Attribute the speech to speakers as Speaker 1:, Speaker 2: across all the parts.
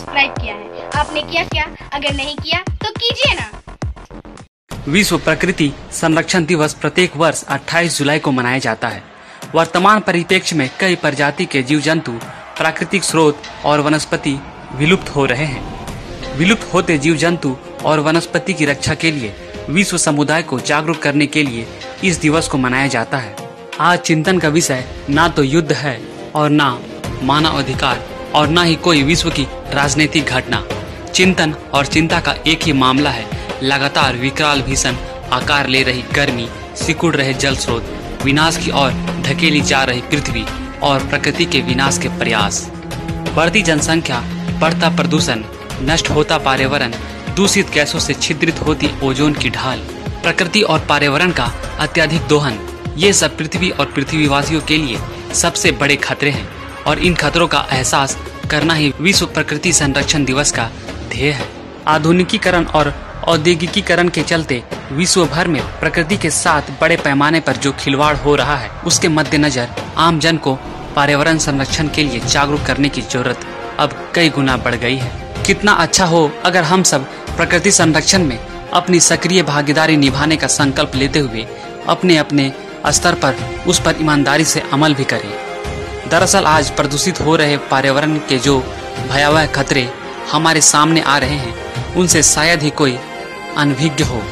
Speaker 1: Subscribe किया है। आपने किया क्या? अगर नहीं किया तो कीजिए ना।
Speaker 2: विश्व प्रकृति संरक्षण दिवस प्रत्येक वर्ष 28 जुलाई को मनाया जाता है। वर्तमान परिप्रेक्ष्य में कई प्रजाति के जीव जंतु, प्राकृतिक स्रोत और वनस्पति विलुप्त हो रहे हैं। विलुप्त होते जीव जंतु और वनस्पति की रक्षा के लिए विश्व समुदाय को जागरूक करने के लिए इस दिवस को मनाया जाता है। आज चिंतन का विषय ना तो युद्ध है और ना मानव अधिकार और ना ही कोई विश्व की राजनीतिक घटना। चिंतन और चिंता का एक ही मामला है, लगातार विकराल भीषण आकार ले रही गर्मी, सिकुड़ रहे जल स्रोत, विनाश की ओर धकेली जा रही पृथ्वी और प्रकृति के विनाश के प्रयास। बढ़ती जनसंख्या, बढ़ता प्रदूषण, नष्ट होता पर्यावरण, दूषित गैसों से छिद्रित होती ओजोन की ढाल, प्रकृति और पर्यावरण का अत्यधिक दोहन, ये सब पृथ्वी और पृथ्वीवासियों के लिए सबसे बड़े खतरे हैं और इन खतरों का एहसास करना ही विश्व प्रकृति संरक्षण दिवस का ध्येय है। आधुनिकीकरण और औद्योगिकीकरण के चलते विश्व भर में प्रकृति के साथ बड़े पैमाने पर जो खिलवाड़ हो रहा है, उसके मद्देनजर आम जन को पर्यावरण संरक्षण के लिए जागरूक करने की जरूरत अब कई गुना बढ़ गई है। कितना अच्छा हो अगर हम सब प्रकृति संरक्षण में अपनी सक्रिय भागीदारी निभाने का संकल्प लेते हुए अपने अपने स्तर पर उस पर ईमानदारी से अमल भी करें। दरअसल आज प्रदूषित हो रहे पर्यावरण के जो भयावह खतरे हमारे सामने आ रहे हैं, उनसे शायद ही कोई अनभिज्ञ हो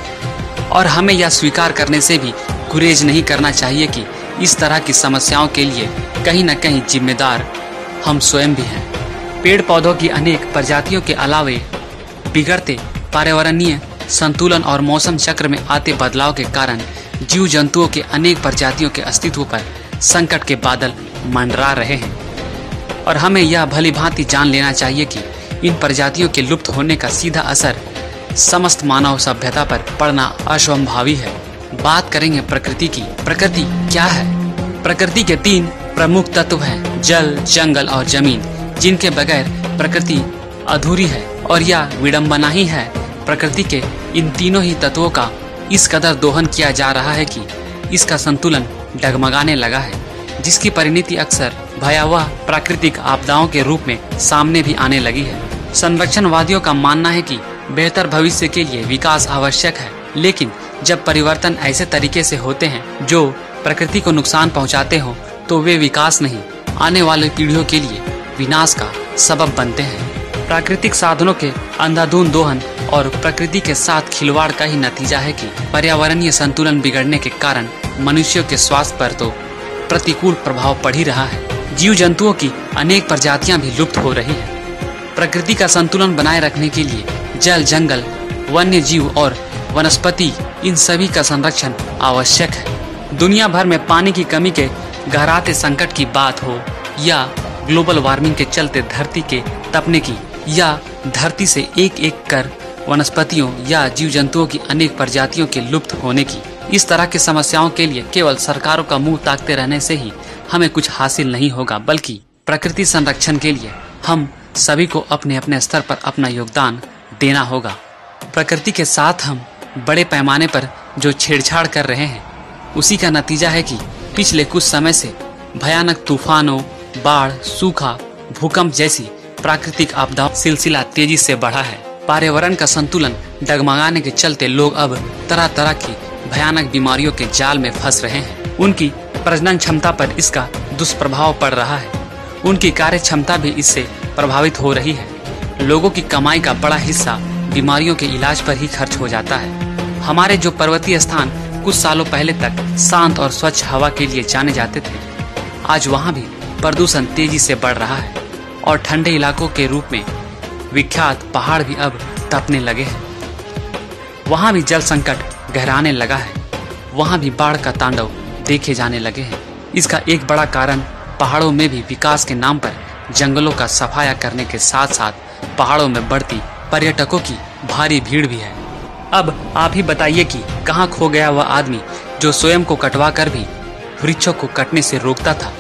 Speaker 2: और हमें यह स्वीकार करने से भी गुरेज नहीं करना चाहिए कि इस तरह की समस्याओं के लिए कहीं न कहीं जिम्मेदार हम स्वयं भी हैं। पेड़ पौधों की अनेक प्रजातियों के अलावे बिगड़ते पर्यावरणीय संतुलन और मौसम चक्र में आते बदलाव के कारण जीव जंतुओं के अनेक प्रजातियों के अस्तित्व पर संकट के बादल मंडरा रहे हैं और हमें यह भली भांति जान लेना चाहिए कि इन प्रजातियों के लुप्त होने का सीधा असर समस्त मानव सभ्यता पर पड़ना असंभावी है। बात करेंगे प्रकृति की। प्रकृति क्या है? प्रकृति के 3 प्रमुख तत्व हैं, जल, जंगल और जमीन, जिनके बगैर प्रकृति अधूरी है और यह विडंबना ही है। प्रकृति के इन तीनों ही तत्वों का इस कदर दोहन किया जा रहा है कि इसका संतुलन डगमगाने लगा है, जिसकी परिणति अक्सर भयावह प्राकृतिक आपदाओं के रूप में सामने भी आने लगी है। संरक्षणवादियों का मानना है कि बेहतर भविष्य के लिए विकास आवश्यक है, लेकिन जब परिवर्तन ऐसे तरीके से होते हैं जो प्रकृति को नुकसान पहुंचाते हो, तो वे विकास नहीं, आने वाली पीढ़ियों के लिए विनाश का सबब बनते हैं। प्राकृतिक साधनों के अंधाधुंध दोहन और प्रकृति के साथ खिलवाड़ का ही नतीजा है कि पर्यावरणीय संतुलन बिगड़ने के कारण मनुष्यों के स्वास्थ्य पर तो प्रतिकूल प्रभाव पड़ ही रहा है। जीव जंतुओं की अनेक प्रजातियां भी लुप्त हो रही हैं। प्रकृति का संतुलन बनाए रखने के लिए जल, जंगल, वन्य जीव और वनस्पति, इन सभी का संरक्षण आवश्यक है। दुनिया भर में पानी की कमी के गहराते संकट की बात हो या ग्लोबल वार्मिंग के चलते धरती के तपने की, या धरती से एक एक कर वनस्पतियों या जीव जंतुओं की अनेक प्रजातियों के लुप्त होने की, इस तरह की समस्याओं के लिए केवल सरकारों का मुंह ताकते रहने से ही हमें कुछ हासिल नहीं होगा, बल्कि प्रकृति संरक्षण के लिए हम सभी को अपने अपने स्तर पर अपना योगदान देना होगा। प्रकृति के साथ हम बड़े पैमाने पर जो छेड़छाड़ कर रहे हैं, उसी का नतीजा है कि पिछले कुछ समय से भयानक तूफानों, बाढ़, सूखा, भूकंप जैसी प्राकृतिक आपदाओं सिलसिला तेजी से बढ़ा है। पर्यावरण का संतुलन डगमगाने के चलते लोग अब तरह तरह की भयानक बीमारियों के जाल में फंस रहे हैं। उनकी प्रजनन क्षमता पर इसका दुष्प्रभाव पड़ रहा है। उनकी कार्य क्षमता भी इससे प्रभावित हो रही है। लोगों की कमाई का बड़ा हिस्सा बीमारियों के इलाज पर ही खर्च हो जाता है। हमारे जो पर्वतीय स्थान कुछ सालों पहले तक शांत और स्वच्छ हवा के लिए जाने जाते थे, आज वहाँ भी प्रदूषण तेजी से बढ़ रहा है और ठंडे इलाकों के रूप में विख्यात पहाड़ भी अब तपने लगे हैं। वहाँ भी जल संकट गहराने लगा है। वहाँ भी बाढ़ का तांडव देखे जाने लगे हैं। इसका एक बड़ा कारण पहाड़ों में भी विकास के नाम पर जंगलों का सफाया करने के साथ साथ पहाड़ों में बढ़ती पर्यटकों की भारी भीड़ भी है। अब आप ही बताइए कि कहाँ खो गया वह आदमी जो स्वयं को कटवा कर भी वृक्षों को कटने से रोकता था।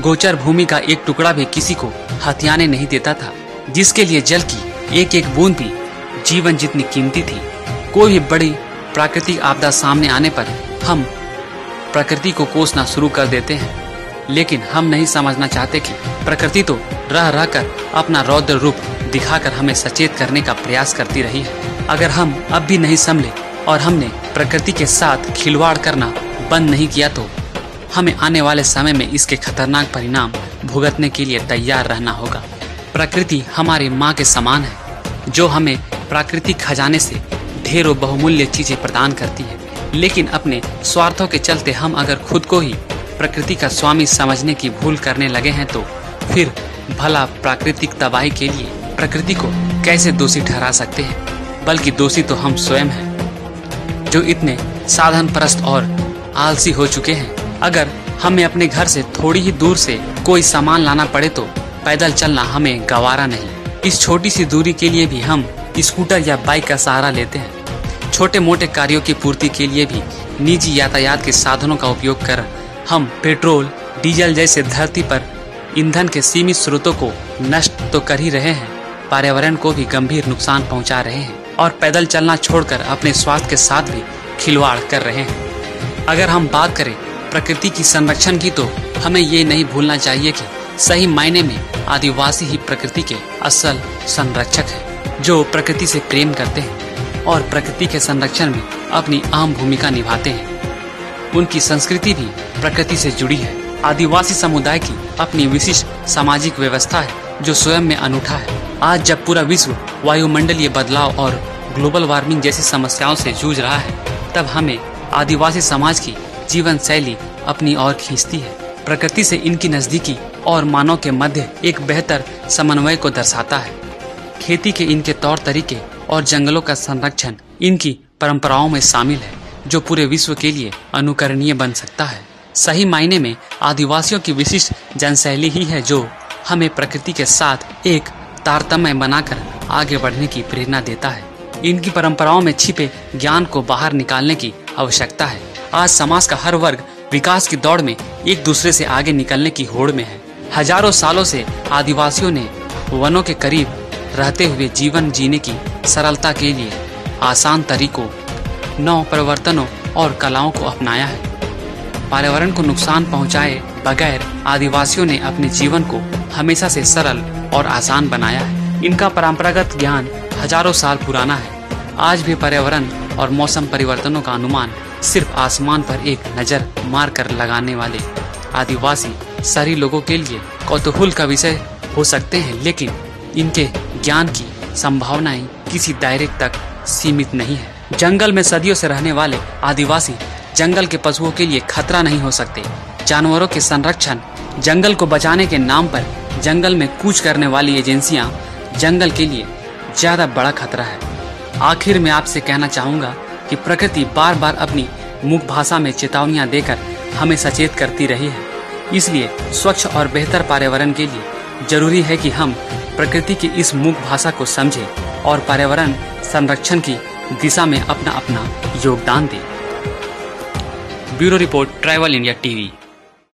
Speaker 2: गोचर भूमि का एक टुकड़ा भी किसी को हथियाने नहीं देता था, जिसके लिए जल की एक एक बूंद भी जीवन जितनी कीमती थी। कोई भी बड़ी प्राकृतिक आपदा सामने आने पर हम प्रकृति को कोसना शुरू कर देते हैं, लेकिन हम नहीं समझना चाहते कि प्रकृति तो रह रह कर अपना रौद्र रूप दिखाकर हमें सचेत करने का प्रयास करती रही है। अगर हम अब भी नहीं संभले और हमने प्रकृति के साथ खिलवाड़ करना बंद नहीं किया तो हमें आने वाले समय में इसके खतरनाक परिणाम भुगतने के लिए तैयार रहना होगा। प्रकृति हमारी माँ के समान है, जो हमें प्राकृतिक खजाने से ढेरों बहुमूल्य चीजें प्रदान करती है। लेकिन अपने स्वार्थों के चलते हम अगर खुद को ही प्रकृति का स्वामी समझने की भूल करने लगे हैं तो फिर भला प्राकृतिक तबाही के लिए प्रकृति को कैसे दोषी ठहरा सकते हैं? बल्कि दोषी तो हम स्वयं हैं, जो इतने साधन परस्त और आलसी हो चुके हैं। अगर हमें अपने घर से थोड़ी ही दूर से कोई सामान लाना पड़े तो पैदल चलना हमें गवारा नहीं। इस छोटी सी दूरी के लिए भी हम स्कूटर या बाइक का सहारा लेते हैं। छोटे मोटे कार्यों की पूर्ति के लिए भी निजी यातायात के साधनों का उपयोग कर हम पेट्रोल, डीजल जैसे धरती पर ईंधन के सीमित स्रोतों को नष्ट तो कर ही रहे हैं, पर्यावरण को भी गंभीर नुकसान पहुंचा रहे हैं और पैदल चलना छोड़कर अपने स्वास्थ्य के साथ भी खिलवाड़ कर रहे हैं। अगर हम बात करें प्रकृति की संरक्षण की तो हमें ये नहीं भूलना चाहिए कि सही मायने में आदिवासी ही प्रकृति के असल संरक्षक हैं, जो प्रकृति से प्रेम करते हैं और प्रकृति के संरक्षण में अपनी अहम भूमिका निभाते हैं। उनकी संस्कृति भी प्रकृति से जुड़ी है। आदिवासी समुदाय की अपनी विशिष्ट सामाजिक व्यवस्था है, जो स्वयं में अनूठा है। आज जब पूरा विश्व वायुमंडलीय बदलाव और ग्लोबल वार्मिंग जैसी समस्याओं से जूझ रहा है, तब हमें आदिवासी समाज की जीवन शैली अपनी ओर खींचती है। प्रकृति से इनकी नजदीकी और मानव के मध्य एक बेहतर समन्वय को दर्शाता है। खेती के इनके तौर तरीके और जंगलों का संरक्षण इनकी परंपराओं में शामिल है, जो पूरे विश्व के लिए अनुकरणीय बन सकता है। सही मायने में आदिवासियों की विशिष्ट जनशैली ही है जो हमें प्रकृति के साथ एक तारतम्य बनाकर आगे बढ़ने की प्रेरणा देता है। इनकी परंपराओं में छिपे ज्ञान को बाहर निकालने की आवश्यकता है। आज समाज का हर वर्ग विकास की दौड़ में एक दूसरे से आगे निकलने की होड़ में है। हजारों सालों से आदिवासियों ने वनों के करीब रहते हुए जीवन जीने की सरलता के लिए आसान तरीकों, नव परिवर्तनों और कलाओं को अपनाया है। पर्यावरण को नुकसान पहुंचाए बगैर आदिवासियों ने अपने जीवन को हमेशा से सरल और आसान बनाया है। इनका परंपरागत ज्ञान हजारों साल पुराना है। आज भी पर्यावरण और मौसम परिवर्तनों का अनुमान सिर्फ आसमान पर एक नजर मार कर लगाने वाले आदिवासी शहरी लोगों के लिए कौतूहल का विषय हो सकते हैं, लेकिन इनके ज्ञान की संभावनाएं किसी दायरे तक सीमित नहीं है। जंगल में सदियों से रहने वाले आदिवासी जंगल के पशुओं के लिए खतरा नहीं हो सकते। जानवरों के संरक्षण, जंगल को बचाने के नाम पर जंगल में कूच करने वाली एजेंसियां जंगल के लिए ज्यादा बड़ा खतरा है। आखिर में आपसे कहना चाहूंगा कि प्रकृति बार बार अपनी मुख भाषा में चेतावनियां देकर हमें सचेत करती रही है। इसलिए स्वच्छ और बेहतर पर्यावरण के लिए जरूरी है कि हम प्रकृति की इस मुख भाषा को समझें और पर्यावरण संरक्षण की दिशा में अपना अपना योगदान दें। Bureau report, travel India TV.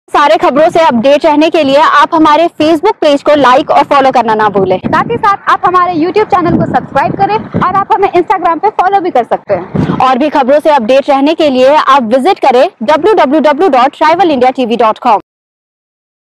Speaker 3: सारे खबरों से अपडेट रहने के लिए आप हमारे फेसबुक पेज को लाइक और फॉलो करना ना भूलें। साथ ही साथ आप हमारे यूट्यूब चैनल को सब्सक्राइब करें और आप हमें इंस्टाग्राम पे फॉलो भी कर सकते हैं। और भी खबरों से अपडेट रहने के लिए आप विजिट करें www.travelindiatv.com।